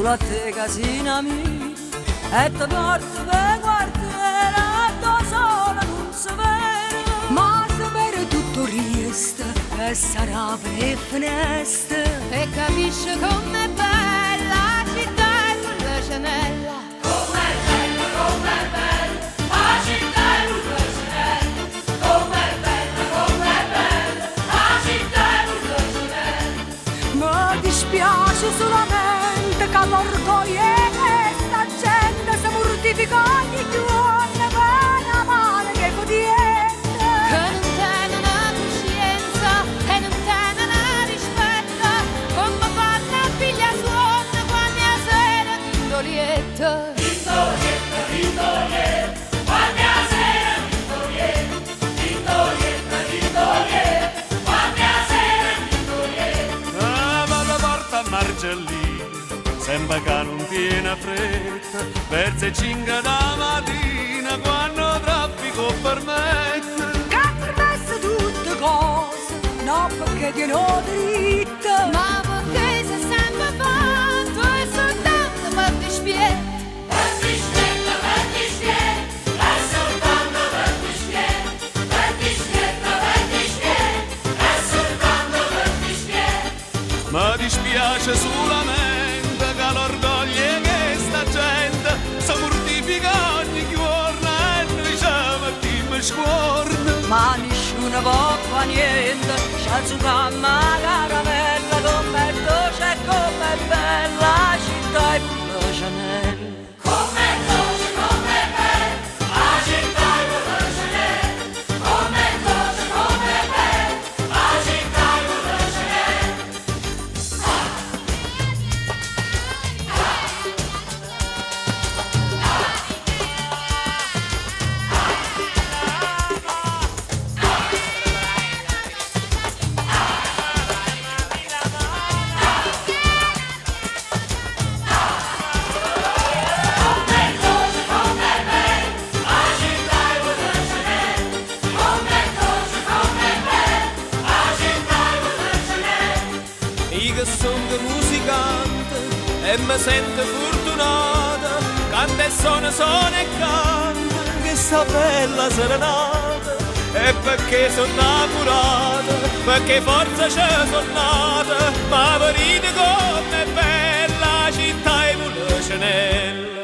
sulla te casina mia e ti porto per guardare da sola non si vede, ma sapere tutto resta e sarà per finestre e capisci com'è bella la città e Pulcinella. Com'è bella la città e Pulcinella. Com'è bella la città e Pulcinella. mi dispiace solamente che l'orgoglio e sta gente si mortifica ogni giorno per la mano che potiente, Che non tene una coscienza e non tene una rispetto, come fanno a piglia suona quando a sera Vindolietta. Vindolietta, Vindolietta, quando a sera Vindolietta. Vindolietta, Vindolietta, quando a sera Vindolietta. Ah, ma la porta a Margellina, sembra che non tiene fretta, verso le 5 da mattina quando traffico permette. che permesse tutte cose, no perché tieno dritte, Ma perché sei sempre fatto e soltanto per dispiede? Vertispietta, vertispietta, è soltanto vertispietta. Vertispietta, vertispietta, è soltanto vertispietta. Mi dispiace solamente che l'orgoglio che sta gente si mortifica ogni giorno e noi ci mettiamo scorno. ma nessuno può fare niente, c'è una caramella com'è dolce e com'è bella la città e Pulcinella. Com'è dolce, com'è bella la città e Pulcinella. Com'è dolce, com'è bella la città e Pulcinella. Io che sono musicante e mi sento fortunata, canta e suona e canta, che sta bella serenata, e perché sono innamorata, perché forza c'è sono nata, ma venite come è bella città e Pulcinella.